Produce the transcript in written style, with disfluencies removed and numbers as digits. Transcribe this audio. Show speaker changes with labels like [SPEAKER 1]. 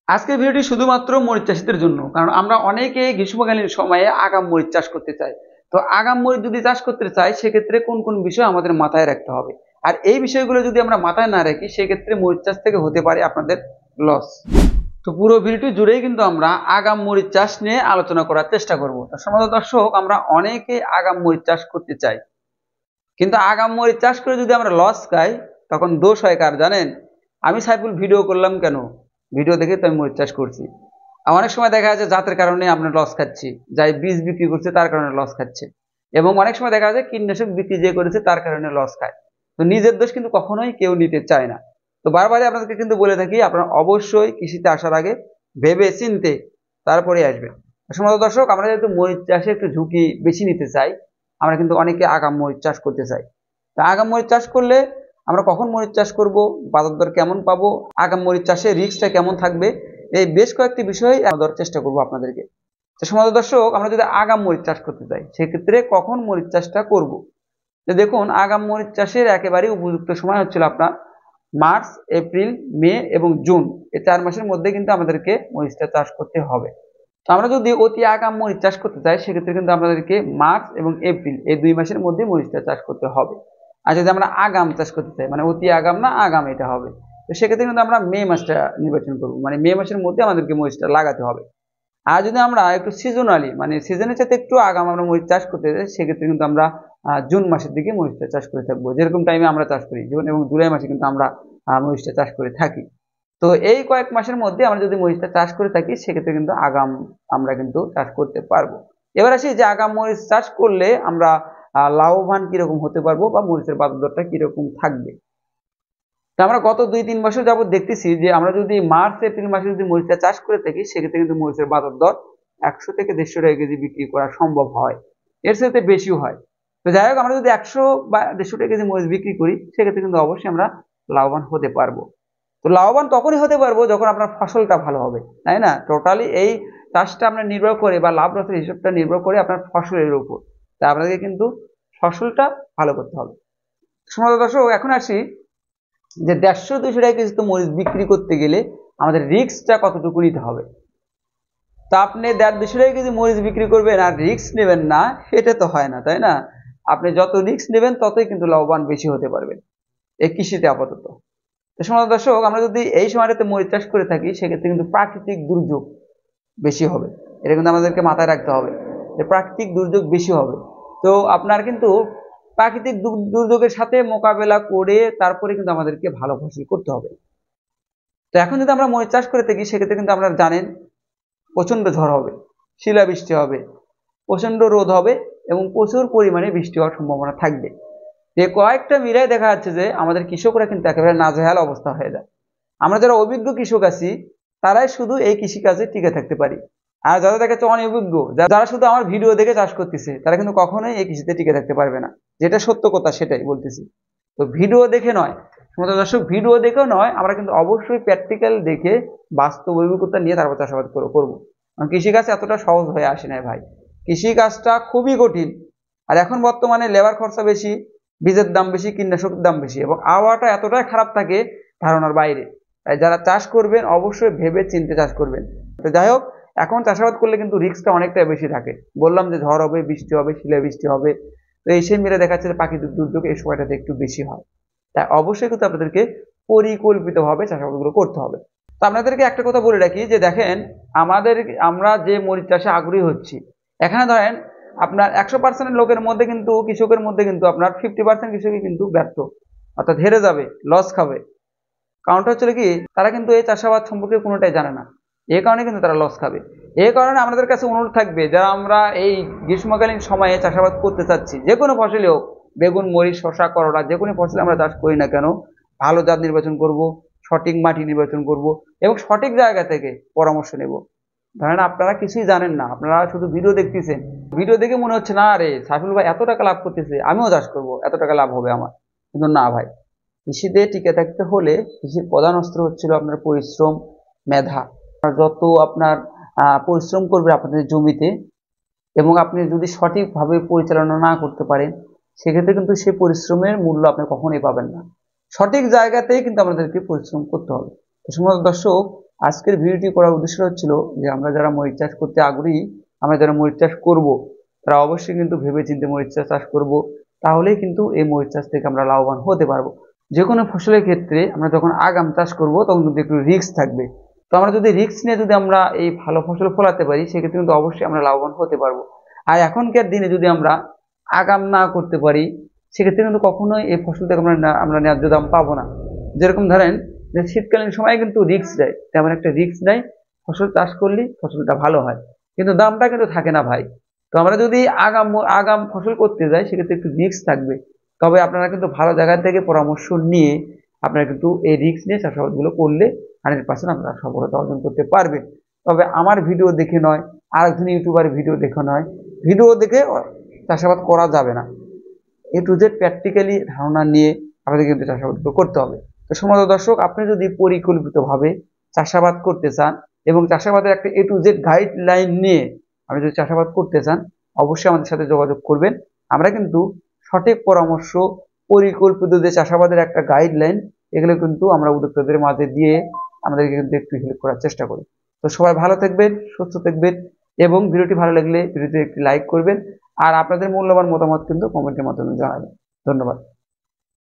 [SPEAKER 1] আজকের ভিডিওটি শুধুমাত্র মরিচ চাষীদের জন্য, কারণ আমরা অনেকে গ্রীষ্মকালীন সময়ে আগাম মরিচ চাষ করতে চাই। তো আগাম মরিচ যদি চাষ করতে চাই সেক্ষেত্রে কোন কোন বিষয় আমাদের মাথায় রাখতে হবে, আর এই বিষয়গুলো যদি আমরা মাথায় না রাখি সেক্ষেত্রে মরিচ চাষ থেকে হতে পারে আপনাদের লস। তো পুরো ভিডিওটি জুড়েই কিন্তু আমরা আগাম মরিচ চাষ নিয়ে আলোচনা করার চেষ্টা করব। সম্মানিত দর্শক, আমরা অনেকে আগাম মরিচ চাষ করতে চাই, কিন্তু আগাম মরিচ চাষ করে যদি আমরা লস খাই তখন দোষ হয় কার জানেন? আমি সাইফুল ভিডিও করলাম কেন? ভিডিও দেখে তো আমি মরিচ চাষ করছি। অনেক সময় দেখা যাচ্ছে জাতের কারণে আমরা লস খাচ্ছি, যাই বীজ বিক্রি করছে তার কারণে লস খাচ্ছে, এবং অনেক সময় দেখা যায় কীটনাশক বিক্রি যে করেছে তার কারণে লস খায়। তো নিজের দোষ কিন্তু কখনোই কেউ নিতে চায় না। তো বারবারই আপনাদেরকে কিন্তু বলে থাকি, আপনারা অবশ্যই কৃষিতে আসার আগে ভেবে চিনতে তারপরে আসবেন। সম্মানিত দর্শক, আমরা যেহেতু মরিচ চাষে একটু ঝুঁকি বেশি নিতে চাই, আমরা কিন্তু অনেকে আগাম মরিচ চাষ করতে চাই। তা আগাম মরিচ চাষ করলে আমরা কখন মরিচ চাষ করব, বাজার দর কেমন পাবো, আগাম মরিচ চাষে রিস্কটা কেমন থাকবে, এই বেশ কয়েকটি বিষয় দেওয়ার চেষ্টা করবো আপনাদেরকে। তো সম্মানিত দর্শক, আমরা যদি আগাম মরিচ চাষ করতে চাই সেক্ষেত্রে কখন মরিচ চাষটা করব? দেখুন, আগাম মরিচ চাষের একেবারেই উপযুক্ত সময় হচ্ছিল আপনার মার্চ, এপ্রিল, মে এবং জুন। এই 4 মাসের মধ্যে কিন্তু আমাদেরকে মরিচটা চাষ করতে হবে। তো আমরা যদি অতি আগাম মরিচ চাষ করতে চাই সেক্ষেত্রে কিন্তু আমাদেরকে মার্চ এবং এপ্রিল এই 2 মাসের মধ্যে মরিচটা চাষ করতে হবে। আর যদি আমরা আগাম চাষ করতে চাই, মানে অতি আগাম না আগাম এটা হবে, তো সেক্ষেত্রে কিন্তু আমরা মে মাসটা নির্বাচন করব, মানে মে মাসের মধ্যে আমাদেরকে মরিচটা লাগাতে হবে। আর যদি আমরা একটু সিজনালি, মানে সিজনের সাথে একটু আগাম আমরা মরিচ চাষ করতে চাই সেক্ষেত্রে কিন্তু আমরা জুন মাসের দিকে মরিচটা চাষ করে থাকবো, যেরকম টাইমে আমরা চাষ করি জুন এবং জুলাই মাসে কিন্তু আমরা মরিচটা চাষ করে থাকি। তো এই কয়েক মাসের মধ্যে আমরা যদি মরিচটা চাষ করে থাকি সেক্ষেত্রে কিন্তু আগাম আমরা কিন্তু চাষ করতে পারবো। এবার আসি যে আগাম মরিচ চাষ করলে আমরা লাভবান কিরকম হতে পারবো বা মরিচের বাজার দরটা কিরকম থাকবে। তো আমরা গত 2-3 বছর যাবত দেখতেছি যে আমরা যদি মার্চ এপ্রিল মাসে যদি মরিচটা চাষ করে থাকি সেক্ষেত্রে কিন্তু মরিচের বাজার দর 100 থেকে 150 টাকা কেজি বিক্রি করা সম্ভব হয়, এর সাথে বেশিও হয়। তো যাই হোক, আমরা যদি 100 বা 150 টাকা কেজি মরিচ বিক্রি করি সেক্ষেত্রে কিন্তু অবশ্যই আমরা লাভবান হতে পারবো। তো লাভবান তখনই হতে পারবো যখন আপনার ফসলটা ভালো হবে, তাই না? টোটালি এই চাষটা আপনার নির্ভর করে বা লাভ লসের হিসাবটা নির্ভর করে আপনার ফসলের উপর। তাই আপনাদেরকে কিন্তু ফসলটা ভালো করতে হবে। সম্মানিত দর্শক, এখন আসি যে 150-200 টাকা কেজি তো মরিচ বিক্রি করতে গেলে আমাদের রিস্কটা কতটুকু নিতে হবে। তো আপনি 150-200 টাকা কেজি মরিচ বিক্রি করবেন আর রিস্ক নেবেন না, এটা তো হয় না, তাই না? আপনি যত রিস্ক নেবেন ততই কিন্তু লাভবান বেশি হতে পারবেন এই কৃষিতে আপাতত। তো সম্মানিত দর্শক, আমরা যদি এই সময়টাতে মরিচ চাষ করে থাকি সেক্ষেত্রে কিন্তু প্রাকৃতিক দুর্যোগ বেশি হবে, এটা কিন্তু আমাদেরকে মাথায় রাখতে হবে যে প্রাকৃতিক দুর্যোগ বেশি হবে। তো আপনার কিন্তু প্রাকৃতিক দুর্যোগের সাথে মোকাবেলা করে তারপরে কিন্তু আমাদেরকে ভালো ফসল করতে হবে। তো এখন যদি আমরা মরিচ চাষ করে থাকি সেক্ষেত্রে কিন্তু আপনারা জানেন প্রচন্ড ঝড় হবে, শিলাবৃষ্টি হবে, প্রচন্ড রোদ হবে এবং প্রচুর পরিমাণে বৃষ্টি হওয়ার সম্ভাবনা থাকবে। এই কয়েকটা মিলাই দেখা যাচ্ছে যে আমাদের কৃষকরা কিন্তু একেবারে নাজেহাল অবস্থা হয়ে যায়। আমরা যারা অভিজ্ঞ কৃষক আছি তারাই শুধু এই কৃষিকাজে টিকে থাকতে পারি, আর যারা দেখা যাচ্ছে অনভিজ্ঞ, যারা শুধু আমার ভিডিও দেখে চাষ করতেছে তারা কিন্তু কখনোই এই কৃষিতে টিকে থাকতে পারবে না। যেটা সত্য কথা সেটাই বলতেছি। তো ভিডিও দেখে নয়, সমস্ত দর্শক, ভিডিও দেখেও নয়, আমরা কিন্তু অবশ্যই প্র্যাকটিক্যাল দেখে বাস্তব অভিজ্ঞতা নিয়ে তারপর চাষাবাদ করবো। কারণ কৃষিকাজ এতটা সহজ হয়ে আসে না ভাই, কৃষিকাজটা খুবই কঠিন। আর এখন বর্তমানে লেবার খরচা বেশি, বীজের দাম বেশি, কীটনাশকের দাম বেশি, এবং আবহাওয়াটা এতটাই খারাপ থাকে ধারণার বাইরে। তাই যারা চাষ করবেন অবশ্যই ভেবে চিন্তে চাষ করবেন। তো যাই হোক, এখন চাষাবাদ করলে কিন্তু রিস্কটা অনেকটা বেশি থাকে। বললাম যে ঝড় হবে, বৃষ্টি হবে, শিলাবৃষ্টি হবে, তো এই সেই মিলে দেখা যাচ্ছে যে প্রাকৃতিক দুর্যোগ এই সময়টাতে একটু বেশি হয়। তাই অবশ্যই কিন্তু আপনাদেরকে পরিকল্পিতভাবে চাষাবাদগুলো করতে হবে। তো আপনাদেরকে একটা কথা বলে রাখি যে দেখেন, আমরা যে মরিচ চাষে আগ্রহী হচ্ছি, এখানে ধরেন আপনার 100% লোকের মধ্যে কিন্তু, কৃষকের মধ্যে কিন্তু আপনার 50% কৃষকই কিন্তু ব্যর্থ, অর্থাৎ হেরে যাবে, লস খাবে। কারণটা হচ্ছে কি, তারা কিন্তু এই চাষাবাদ সম্পর্কে কোনোটাই জানে না, এই কারণে কিন্তু তারা লস খাবে। এই কারণে আমাদের কাছে অনুরোধ থাকবে, যারা আমরা এই গ্রীষ্মকালীন সময়ে চাষাবাদ করতে চাচ্ছি, যে কোনো ফসলই হোক, বেগুন, মরিচ, শশা, করলা, যে কোনো ফসল আমরা চাষ করি না কেন, ভালো জাত নির্বাচন করব, সঠিক মাটি নির্বাচন করব এবং সঠিক জায়গা থেকে পরামর্শ নেব। ধরেন আপনারা কিছুই জানেন না, আপনারা শুধু ভিডিও দেখতেছেন, ভিডিও দেখে মনে হচ্ছে না রে সাইফুল ভাই এত টাকা লাভ করতেছে, আমিও চাষ করব, এত টাকা লাভ হবে আমার। কিন্তু না ভাই, কৃষিতে টিকে থাকতে হলে কৃষির প্রধান অস্ত্র হচ্ছিল আপনার পরিশ্রম, মেধা। যত আপনার পরিশ্রম করবে আপনাদের জমিতে, এবং আপনি যদি সঠিকভাবে পরিচালনা না করতে পারেন সেক্ষেত্রে কিন্তু সেই পরিশ্রমের মূল্য আপনি কখনোই পাবেন না। সঠিক জায়গাতেই কিন্তু আমাদেরকে পরিশ্রম করতে হবে। তো সম্মানিত দর্শক, আজকের ভিডিওটি করার উদ্দেশ্য হচ্ছিল যে আমরা যারা মরিচ চাষ করতে আগ্রহী, আমরা যারা মরিচ চাষ করব, তারা অবশ্যই কিন্তু ভেবেচিন্তে মরিচ চাষ করব, তাহলেই কিন্তু এই মরিচ চাষ থেকে আমরা লাভবান হতে পারবো। যে কোনো ফসলের ক্ষেত্রে আমরা যখন আগাম চাষ করব তখন কিন্তু একটু রিস্ক থাকবে। তো আমরা যদি রিস্ক নিয়ে যদি আমরা এই ভালো ফসল ফলাতে পারি, সেক্ষেত্রে কিন্তু অবশ্যই আমরা লাভবান হতে পারবো। আর এখনকার দিনে যদি আমরা আগাম না করতে পারি, সেক্ষেত্রে কিন্তু কখনোই এই ফসল থেকে আমরা ন্যায্য দাম পাবো না। যেরকম ধরেন যে শীতকালীন সময় কিন্তু রিস্ক দেয়, তেমন একটা রিস্ক নেই, ফসল চাষ করলে ফসলটা ভালো হয়, কিন্তু দামটা কিন্তু থাকে না ভাই। তো আমরা যদি আগাম ফসল করতে যাই, সেক্ষেত্রে একটু রিস্ক থাকবে। তবে আপনারা কিন্তু ভালো জায়গা থেকে পরামর্শ নিয়ে আপনারা কিন্তু এই রিস্ক নিয়ে চাষাবাদগুলো করলে 100% আপনারা সফলতা অর্জন করতে পারবেন। তবে আমার ভিডিও দেখে নয়, আরেকজন ইউটিউবারের ভিডিও দেখে নয়, ভিডিও দেখে চাষাবাদ করা যাবে না। এ টু জেড প্র্যাকটিক্যালি ধারণা নিয়ে আমাদের কিন্তু চাষাবাদগুলো করতে হবে। তো সম্মানিত দর্শক, আপনি যদি পরিকল্পিতভাবে চাষাবাদ করতে চান এবং চাষাবাদের একটা এ টু জেড গাইডলাইন নিয়ে আপনি যদি চাষাবাদ করতে চান, অবশ্যই আমাদের সাথে যোগাযোগ করবেন। আমরা কিন্তু সঠিক পরামর্শ, পরিকল্পিত যে চাষাবাদের একটা গাইডলাইন, এগুলো কিন্তু আমরা উদ্যোক্তাদের মাঝে দিয়ে আমাদেরকে কিন্তু একটু হেল্প করার চেষ্টা করি। তো সবাই ভালো থাকবেন, সুস্থ থাকবেন, এবং ভিডিওটি ভালো লাগলে ভিডিওতে একটি লাইক করবেন, আর আপনাদের মূল্যবান মতামত কিন্তু কমেন্টের মাধ্যমে জানাবেন। ধন্যবাদ।